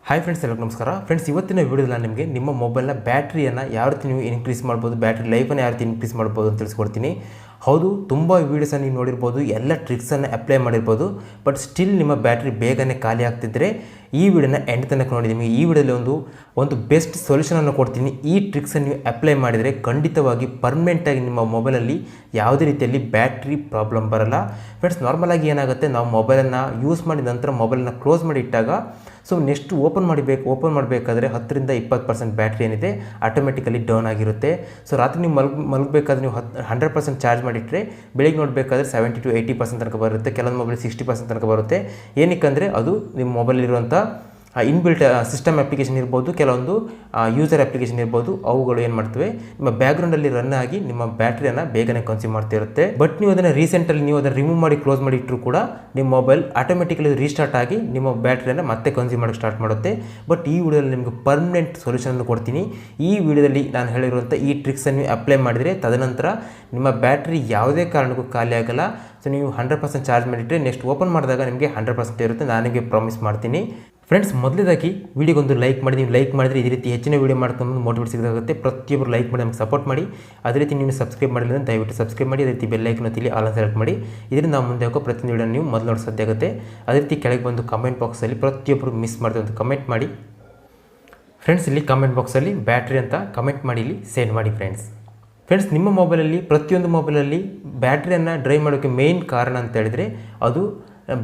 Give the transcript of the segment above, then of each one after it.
Hi friends, ಎಲ್ಲರಿಗೂ ನಮಸ್ಕಾರ. Friends, ಇವತ್ತಿನ ವಿಡಿಯೋದಲ್ಲಿ ನಿಮಗೆ ನಿಮ್ಮ ಮೊಬೈಲ್ನ ಬ್ಯಾಟ್ರಿಯನ್ನು ಯಾವ ರೀತಿ ನೀವು ಇನ್ಕ್ರೀಸ್ ಮಾಡ್ಬೋದು, ಬ್ಯಾಟ್ರಿ ಲೈಫನ್ನು ಯಾವ ರೀತಿ ಇನ್ಕ್ರೀಸ್ ಮಾಡ್ಬೋದು ಅಂತ ತಿಳಿಸ್ಕೊಡ್ತೀನಿ. ಹೌದು, ತುಂಬ ವೀಡಿಯೋಸನ್ನು ನೀವು ನೋಡಿರ್ಬೋದು, ಎಲ್ಲ ಟ್ರಿಕ್ಸನ್ನು ಅಪ್ಲೈ ಮಾಡಿರ್ಬೋದು. ಬಟ್ ಸ್ಟಿಲ್ ನಿಮ್ಮ ಬ್ಯಾಟ್ರಿ ಬೇಗನೆ ಖಾಲಿ ಆಗ್ತಿದ್ದರೆ ಈ ವಿಡಿಯೋನ ಎಂಡ್ ತನಕ ನೋಡಿದ್ದೀನಿ. ಈ ವಿಡಿಯೋದಲ್ಲಿ ಒಂದು ಬೆಸ್ಟ್ ಸೊಲ್ಯೂಷನನ್ನು ಕೊಡ್ತೀನಿ. ಈ ಟ್ರಿಕ್ಸನ್ನು ನೀವು ಅಪ್ಲೈ ಮಾಡಿದರೆ ಖಂಡಿತವಾಗಿ ಪರ್ಮನೆಂಟಾಗಿ ನಿಮ್ಮ ಮೊಬೈಲಲ್ಲಿ ಯಾವುದೇ ರೀತಿಯಲ್ಲಿ ಬ್ಯಾಟ್ರಿ ಪ್ರಾಬ್ಲಮ್ ಬರಲ್ಲ. ಫ್ರೆಂಡ್ಸ್, ನಾರ್ಮಲಾಗಿ ಏನಾಗುತ್ತೆ, ನಾವು ಮೊಬೈಲನ್ನು ಯೂಸ್ ಮಾಡಿದ ನಂತರ ಮೊಬೈಲನ್ನು ಕ್ಲೋಸ್ ಮಾಡಿ ಇಟ್ಟಾಗ ನೆಕ್ಸ್ಟ್ ಓಪನ್ ಮಾಡಬೇಕಾದ್ರೆ 10-20% ಬ್ಯಾಟ್ರಿ ಏನಿದೆ ಆಟೋಮೆಟಿಕಲಿ ಡೌನ್ ಆಗಿರುತ್ತೆ. ರಾತ್ರಿ ನೀವು ಮಲಗಬೇಕಾದ್ರೆ ನೀವು 100% ಚಾರ್ಜ್ ಮಾಡಿಟ್ಟರೆ ಬೆಳಿಗ್ಗೆ ನೋಡಬೇಕಾದ್ರೆ 70-80% ತನಕ ಬರುತ್ತೆ. ಕೆಲವೊಂದು ಮೊಬೈಲ್ 60% ತನಕ ಬರುತ್ತೆ. ಏನಕ್ಕೆ ಅದು ನಿಮ್ಮ ಮೊಬೈಲಿರುವಂಥ ಇನ್ಬಿಲ್ಟ್ ಸಿಸ್ಟಮ್ ಅಪ್ಲಿಕೇಶನ್ ಇರ್ಬೋದು, ಕೆಲವೊಂದು ಯೂಸರ್ ಅಪ್ಲಿಕೇಶನ್ ಇರ್ಬೋದು, ಅವುಗಳು ಏನು ಮಾಡ್ತವೆ, ನಿಮ್ಮ ಬ್ಯಾಕ್ಗ್ರೌಂಡಲ್ಲಿ ರನ್ ಆಗಿ ನಿಮ್ಮ ಬ್ಯಾಟ್ರಿಯನ್ನು ಬೇಗನೆ ಕನ್ಸ್ಯೂಮ್ ಮಾಡ್ತಿರುತ್ತೆ. ಬಟ್ ನೀವು ಅದನ್ನು ನೀವು ಅದನ್ನು ರಿಮೂವ್ ಮಾಡಿ ಕ್ಲೋಸ್ ಮಾಡಿ ಇಟ್ಟರು ಕೂಡ ನಿಮ್ಮ ಮೊಬೈಲ್ ಆಟೋಮೆಟಿಕಲಿ ರೀಸ್ಟಾರ್ಟ್ ಆಗಿ ನಿಮ್ಮ ಬ್ಯಾಟ್ರಿಯನ್ನು ಮತ್ತೆ ಕನ್ಸ್ಯೂಮ್ ಮಾಡೋಕ್ಕೆ ಸ್ಟಾರ್ಟ್ ಮಾಡುತ್ತೆ. ಬಟ್ ಈ ವಿಡಿಯೋದಲ್ಲಿ ನಿಮಗೆ ಪರ್ಮನೆಂಟ್ ಸೊಲ್ಯೂಷನ್ ಕೊಡ್ತೀನಿ. ಈ ವಿಡಿಯೋದಲ್ಲಿ ನಾನು ಹೇಳಿರುವಂಥ ಈ ಟ್ರಿಕ್ಸನ್ನು ನೀವು ಅಪ್ಲೈ ಮಾಡಿದರೆ ತದನಂತರ ನಿಮ್ಮ ಬ್ಯಾಟ್ರಿ ಯಾವುದೇ ಕಾರಣಕ್ಕೂ ಖಾಲಿ ಆಗಲ್ಲ. ನೀವು 100% ಚಾರ್ಜ್ ಮಾಡಿಟ್ಟರೆ ನೆಕ್ಸ್ಟ್ ಓಪನ್ ಮಾಡಿದಾಗ ನಿಮಗೆ 100% ಇರುತ್ತೆ. ನಾನು ನಿಮಗೆ ಪ್ರಾಮಿಸ್ ಮಾಡ್ತೀನಿ. ಫ್ರೆಂಡ್ಸ್, ಮೊದಲೇದಾಗಿ ವಿಡಿಯೋಗೊಂದು ಲೈಕ್ ಮಾಡಿ. ನೀವು ಲೈಕ್ ಮಾಡಿದರೆ ಇದೇ ರೀತಿ ಹೆಚ್ಚಿನ ವೀಡಿಯೋ ಮಾಡ್ಕೊಂಡು ಮೋಟಿವೇಟ್ ಸಿಗುತ್ತೆ. ಪ್ರತಿಯೊಬ್ಬರು ಲೈಕ್ ಮಾಡಿ ನಮಗೆ ಸಪೋರ್ಟ್ ಮಾಡಿ. ಅದೇ ರೀತಿ ನೀವು ಸಬ್ಸ್ಕ್ರೈಬ್ ಮಾಡಿಲ್ಲ ಅಂದರೆ ದಯವಿಟ್ಟು ಸಬ್ಸ್ಕ್ರೈಬ್ ಮಾಡಿ. ಅದೇ ರೀತಿ ಬೆಲ್ ಐಕನ್ ಒತ್ತಿ ಆಲ್ ಸೆಲೆಕ್ಟ್ ಮಾಡಿ. ಇದರಿಂದ ನಾವು ಮುಂದೆ ಹೋಗೋ ಪ್ರತಿಯೊಂದು ವೀಡಿಯೋ ನೀವು ಮೊದಲು ನೋಡಿ ಸಾಧ್ಯ ಆಗುತ್ತೆ. ಅದೇ ರೀತಿ ಕೆಳಗೆ ಬಂದು ಕಮೆಂಟ್ ಬಾಕ್ಸಲ್ಲಿ ಪ್ರತಿಯೊಬ್ಬರು ಮಿಸ್ ಮಾಡಿದೆ ಒಂದು ಕಮೆಂಟ್ ಮಾಡಿ. ಫ್ರೆಂಡ್ಸ್, ಇಲ್ಲಿ ಕಮೆಂಟ್ ಬಾಕ್ಸಲ್ಲಿ ಬ್ಯಾಟ್ರಿ ಅಂತ ಕಮೆಂಟ್ ಮಾಡಿ ಇಲ್ಲಿ ಸೆಂಡ್ ಮಾಡಿ. ಫ್ರೆಂಡ್ಸ್, ನಿಮ್ಮ ಮೊಬೈಲಲ್ಲಿ ಪ್ರತಿಯೊಂದು ಮೊಬೈಲಲ್ಲಿ ಬ್ಯಾಟ್ರಿಯನ್ನು ಡ್ರೈವ್ ಮಾಡೋಕ್ಕೆ ಮೇಯ್ನ್ ಕಾರಣ ಅಂತ ಹೇಳಿದರೆ ಅದು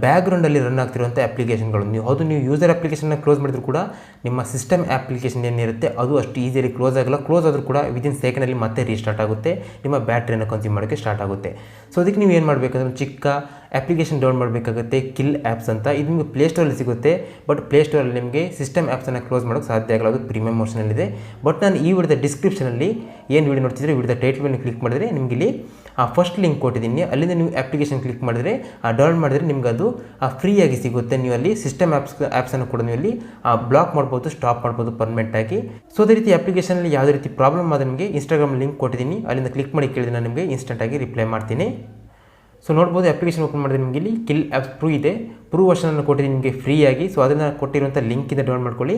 ಬ್ಯಾಕ್ಗ್ರೌಂಡಲ್ಲಿ ರನ್ ಆಗ್ತಿರುವಂಥ ಅಪ್ಲಿಕೇಶನ್ಗಳು. ನೀವು ಯೂಸರ್ ಅಪ್ಲಿಕೇಶನ್ನ ಕ್ಲೋಸ್ ಮಾಡಿದ್ರು ಕೂಡ ನಿಮ್ಮ ಸಿಸ್ಟಮ್ ಅಪ್ಲಿಕೇಶನ್ ಏನಿರುತ್ತೆ ಅದು ಅಷ್ಟು ಈಸಿಯಾಗಿ ಕ್ಲೋಸ್ ಆಗಲ್ಲ. ಕ್ಲೋಸ್ ಆದರೂ ಕೂಡ ವಿದಿನ್ ಸೆಕೆಂಡಲ್ಲಿ ಮತ್ತೆ ರೀಸ್ಟಾರ್ಟ್ ಆಗುತ್ತೆ, ನಿಮ್ಮ ಬ್ಯಾಟ್ರಿಯನ್ನು ಕನ್ಸ್ಯೂಮ್ ಮಾಡೋಕ್ಕೆ ಸ್ಟಾರ್ಟ್ ಆಗುತ್ತೆ. ಅದಕ್ಕೆ ನೀವು ಏನು ಮಾಡಬೇಕಂದ್ರೆ ಒಂದು ಚಿಕ್ಕ ಅಪ್ಲಿಕೇಶನ್ ಡೌನ್ ಮಾಡಬೇಕಾಗುತ್ತೆ, ಕಿಲ್ ಆ್ಯಪ್ಸ್ ಅಂತ. ಇದು ನಿಮಗೆ ಪ್ಲೇಸ್ಟೋರಲ್ಲಿ ಸಿಗುತ್ತೆ. ಬಟ್ ಪ್ಲೇಸ್ಟೋರಲ್ಲಿ ನಿಮಗೆ ಸಿಸ್ಟಮ್ ಆ್ಯಪ್ಸನ್ನು ಕ್ಲೋಸ್ ಮಾಡೋಕ್ಕೆ ಸಾಧ್ಯ ಆಗಲ್ಲ, ಅದು ಪ್ರೀಮಿಯಮ್ ವರ್ಷನಲ್ಲಿದೆ. ಬಟ್ ನಾನು ಈ ವಿಡಿಯೋದ ಡಿಸ್ಕ್ರಿಪ್ಷನಲ್ಲಿ ಏನು ವಿಡಿಯೋ ನೋಡ್ತಿದ್ರೆ ವಿಡಿಯೋದ ಟೈಟಲ್ ಮೇಲೆ ಕ್ಲಿಕ್ ಮಾಡಿದರೆ ನಿಮಗೆ ಇಲ್ಲಿ ಫಸ್ಟ್ ಲಿಂಕ್ ಕೊಟ್ಟಿದ್ದೀನಿ. ಅಲ್ಲಿಂದ ನೀವು ಅಪ್ಲಿಕೇಶನ್ ಕ್ಲಿಕ್ ಮಾಡಿದರೆ ಡೌನ್ ಮಾಡಿದರೆ ನಿಮ್ಗೆ ಅದು ಫ್ರೀಯಾಗಿ ಸಿಗುತ್ತೆ. ನೀವು ಅಲ್ಲಿ ಸಿಸ್ಟಮ್ ಆ್ಯಪ್ಸನ್ನು ಕೂಡ ನೀವು ಅಲ್ಲಿ ಬ್ಲಾಕ್ ಮಾಡ್ಬೋದು, ಸ್ಟಾಪ್ ಮಾಡ್ಬೋದು ಪರ್ಮನೆಂಟಾಗಿ. ಅದೇ ರೀತಿ ಅಪ್ಲಿಕೇಶನಲ್ಲಿ ಯಾವುದೇ ರೀತಿ ಪ್ರಾಬ್ಲಮ್ ಆದರೆ ನಿಮಗೆ ಇನ್ಸ್ಟಾಗ್ರಾಮ್ ಲಿಂಕ್ ಕೊಟ್ಟಿದ್ದೀನಿ, ಅಲ್ಲಿಂದ ಕ್ಲಿಕ್ ಮಾಡಿ ಕೇಳಿದ್ರೆ ನಾನು ನಿಮಗೆ ಇನ್ಸ್ಟೆಂಟಾಗಿ ರಿಪ್ಲೈ ಮಾಡ್ತೀನಿ. ನೋಡ್ಬೋದು, ಅಪ್ಲಿಕೇಶನ್ ಓಪನ್ ಮಾಡಿದ್ರೆ ನಿಮಗೆ ಇಲ್ಲಿ ಕಿಲ್ ಆ್ಯಪ್ಸ್ ಪ್ರೂವ್ ಇದೆ. ಪ್ರೂವ್ ವರ್ಷನನ್ನು ಕೊಟ್ಟಿದ್ದೀನಿ ನಿಮಗೆ ಫ್ರೀಯಾಗಿ. ಅದನ್ನು ಕೊಟ್ಟಿರುವಂಥ ಲಿಂಕಿಂದ ಡೌನ್ ಮಾಡ್ಕೊಳ್ಳಿ.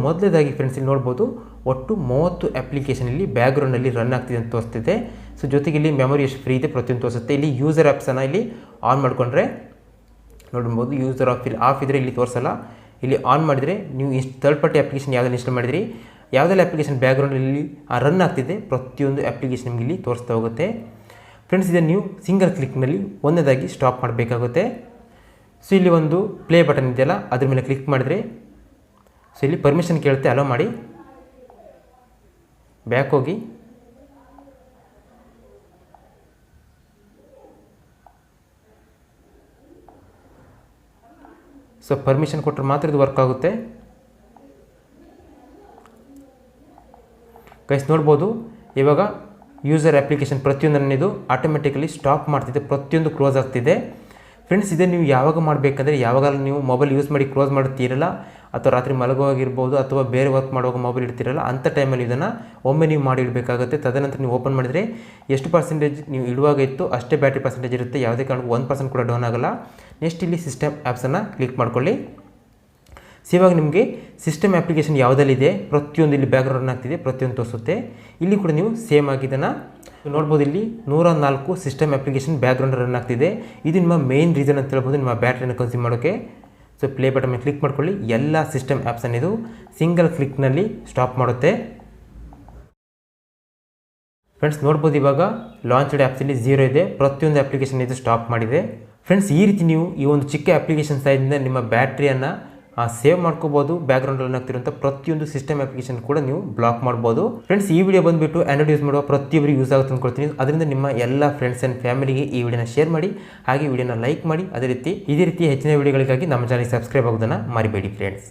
ಮೊದಲೇದಾಗಿ ಫ್ರೆಂಡ್ಸ್, ಇಲ್ಲಿ ನೋಡ್ಬೋದು ಒಟ್ಟು 30 ಅಪ್ಲಿಕೇಶನ್ ಇಲ್ಲಿ ಬ್ಯಾಕ್ಗ್ರೌಂಡಲ್ಲಿ ರನ್ ಆಗ್ತಿದೆ ಅಂತ ತೋರಿಸ್ತಿದೆ. ಜೊತೆಗೆ ಇಲ್ಲಿ ಮೆಮೊರಿ ಎಷ್ಟು ಫ್ರೀ ಇದೆ ಪ್ರತಿಯೊಂದು ತೋರಿಸುತ್ತೆ. ಇಲ್ಲಿ ಯೂಸರ್ ಆ್ಯಪ್ಸನ್ನು ಇಲ್ಲಿ ಆನ್ ಮಾಡಿಕೊಂಡ್ರೆ ನೋಡ್ಬೋದು, ಯೂಸರ್ ಆಫ್ ಇದ್ದರೆ ಇಲ್ಲಿ ತೋರಿಸಲ್ಲ. ಇಲ್ಲಿ ಆನ್ ಮಾಡಿದರೆ ನೀವು ಥರ್ಡ್ ಪಾರ್ಟಿ ಅಪ್ಲಿಕೇಶನ್ ಯಾವುದನ್ನು ಇನ್ಸ್ಟಾಲ್ ಮಾಡಿದ್ರಿ, ಯಾವುದೆಲ್ಲ ಅಪ್ಲಿಕೇಶನ್ ಬ್ಯಾಕ್ಗ್ರೌಂಡಲ್ಲಿ ರನ್ ಆಗ್ತಿದೆ ಪ್ರತಿಯೊಂದು ಅಪ್ಲಿಕೇಶನ್ ನಿಮಗೆ ಇಲ್ಲಿ ತೋರಿಸ್ತಾ ಹೋಗುತ್ತೆ. ಫ್ರೆಂಡ್ಸ್, ಇದನ್ನು ನೀವು ಸಿಂಗಲ್ ಕ್ಲಿಕ್ನಲ್ಲಿ ಒಂದೇದಾಗಿ ಸ್ಟಾಪ್ ಮಾಡಬೇಕಾಗುತ್ತೆ. ಇಲ್ಲಿ ಒಂದು ಪ್ಲೇ ಬಟನ್ ಇದೆಯಲ್ಲ, ಅದ್ರ ಮೇಲೆ ಕ್ಲಿಕ್ ಮಾಡಿದರೆ ಇಲ್ಲಿ ಪರ್ಮಿಷನ್ ಕೇಳುತ್ತೆ, ಅಲೋ ಮಾಡಿ. ಬ್ಯಾಕ್ ಹೋಗಿ ಪರ್ಮಿಷನ್ ಕೊಟ್ಟರೆ ಮಾತ್ರ ಇದು ವರ್ಕ್ ಆಗುತ್ತೆ. ಗೈಸ್, ನೋಡ್ಬೋದು ಇವಾಗ ಯೂಸರ್ ಅಪ್ಲಿಕೇಶನ್ ಪ್ರತಿಯೊಂದನ್ನು ಇದು ಆಟೋಮೆಟಿಕಲಿ ಸ್ಟಾಪ್ ಮಾಡ್ತಿದೆ, ಪ್ರತಿಯೊಂದು ಕ್ಲೋಸ್ ಆಗ್ತಿದೆ. ಫ್ರೆಂಡ್ಸ್, ಇದೇ ನೀವು ಯಾವಾಗ ಮಾಡಬೇಕಂದ್ರೆ ಯಾವಾಗ ನೀವು ಮೊಬೈಲ್ ಯೂಸ್ ಮಾಡಿ ಕ್ಲೋಸ್ ಮಾಡ್ತೀರಲ್ಲ, ಅಥವಾ ರಾತ್ರಿ ಮಲಗುವಾಗಿರ್ಬೋದು, ಅಥವಾ ಬೇರೆ ವರ್ಕ್ ಮಾಡುವಾಗ ಮೊಬೈಲ್ ಇಡ್ತೀರಲ್ಲ, ಅಂಥ ಟೈಮಲ್ಲಿ ಇದನ್ನು ಒಮ್ಮೆ ನೀವು ಮಾಡಿ ಇಡಬೇಕಾಗುತ್ತೆ. ತದನಂತರ ನೀವು ಓಪನ್ ಮಾಡಿದರೆ ಎಷ್ಟು ಪರ್ಸೆಂಟೇಜ್ ನೀವು ಇಡುವಾಗ ಇತ್ತು ಅಷ್ಟೇ ಬ್ಯಾಟ್ರಿ ಪರ್ಸೆಂಟೇಜ್ ಇರುತ್ತೆ. ಯಾವುದೇ ಕಾರಣಕ್ಕೂ 1% ಕೂಡ ಡೌನ್ ಆಗಲ್ಲ. ನೆಕ್ಸ್ಟ್ ಇಲ್ಲಿ ಸಿಸ್ಟಮ್ ಆ್ಯಪ್ಸನ್ನು ಕ್ಲಿಕ್ ಮಾಡ್ಕೊಳ್ಳಿ. ಇವಾಗ ನಿಮಗೆ ಸಿಸ್ಟಮ್ ಅಪ್ಲಿಕೇಶನ್ ಯಾವುದಲ್ಲಿದೆ ಪ್ರತಿಯೊಂದು ಇಲ್ಲಿ ಬ್ಯಾಕ್ಗ್ರೌಂಡ್ ರನ್ ಆಗ್ತಿದೆ, ಪ್ರತಿಯೊಂದು ತೋರಿಸುತ್ತೆ. ಇಲ್ಲಿ ಕೂಡ ನೀವು ಸೇಮ್ ಆಗಿದ್ದನ್ನು ನೋಡ್ಬೋದು. ಇಲ್ಲಿ 104 ಸಿಸ್ಟಮ್ ಅಪ್ಲಿಕೇಶನ್ ಬ್ಯಾಕ್ಗ್ರೌಂಡ್ ರನ್ ಆಗ್ತಿದೆ. ಇದು ನಿಮ್ಮ ಮೇನ್ ರೀಸನ್ ಅಂತ ಹೇಳ್ಬೋದು ನಿಮ್ಮ ಬ್ಯಾಟ್ರಿಯನ್ನು ಕನ್ಸ್ಯೂಮ್ ಮಾಡೋಕ್ಕೆ. ಪ್ಲೇ ಬಟನ್ ಮೇಲೆ ಕ್ಲಿಕ್ ಮಾಡ್ಕೊಳ್ಳಿ. ಎಲ್ಲ ಸಿಸ್ಟಮ್ ಆ್ಯಪ್ಸನ್ನು ಇದು ಸಿಂಗಲ್ ಕ್ಲಿಕ್ನಲ್ಲಿ ಸ್ಟಾಪ್ ಮಾಡುತ್ತೆ. ಫ್ರೆಂಡ್ಸ್, ನೋಡ್ಬೋದು ಇವಾಗ ಲಾಂಚ್ಡ್ ಆ್ಯಪ್ಸಲ್ಲಿ 0 ಇದೆ, ಪ್ರತಿಯೊಂದು ಅಪ್ಲಿಕೇಶನ್ ಇದು ಸ್ಟಾಪ್ ಮಾಡಿದೆ. ಫ್ರೆಂಡ್ಸ್, ಈ ರೀತಿ ನೀವು ಈ ಒಂದು ಚಿಕ್ಕ ಅಪ್ಲಿಕೇಶನ್ ಸಹಾಯದಿಂದ ನಿಮ್ಮ ಬ್ಯಾಟ್ರಿಯನ್ನು ಸೇವ್ ಮಾಡ್ಕೋಬೋದು. ಬ್ಯಾಕ್ಗ್ರೌಂಡ್ ರನ್ ಆಗ್ತಿರುವಂಥ ಪ್ರತಿಯೊಂದು ಸಿಸ್ಟಮ್ ಅಪ್ಲಿಕೇಶನ್ ಕೂಡ ನೀವು ಬ್ಲಾಕ್ ಮಾಡ್ಬೋದು. ಫ್ರೆಂಡ್ಸ್, ಈ ವಿಡಿಯೋ ಬಂದುಬಿಟ್ಟು ಆಂಡ್ರಾಯ್ಡ್ ಯೂಸ್ ಮಾಡುವ ಪ್ರತಿಯೊಬ್ಬರಿಗೆ ಯೂಸ್ ಆಗುತ್ತೆ ಅಂದ್ಕೊಳ್ತೀನಿ. ಅದರಿಂದ ನಿಮ್ಮ ಎಲ್ಲ ಫ್ರೆಂಡ್ಸ್ ಆ್ಯಂಡ್ ಫ್ಯಾಮಿಲಿಗೆ ಈ ವಿಡಿಯೋನ ಶೇರ್ ಮಾಡಿ, ಹಾಗೆ ವಿಡಿಯೋನ ಲೈಕ್ ಮಾಡಿ. ಅದೇ ರೀತಿ ಇದೇ ರೀತಿ ಹೆಚ್ಚಿನ ವಿಡಿಯೋಗಳಿಗಾಗಿ ನಮ್ಮ ಚಾನಲ್ಗೆ ಸಬ್ಸ್ಕ್ರೈಬ್ ಆಗೋದನ್ನು ಮರಿಬೇಡಿ ಫ್ರೆಂಡ್ಸ್.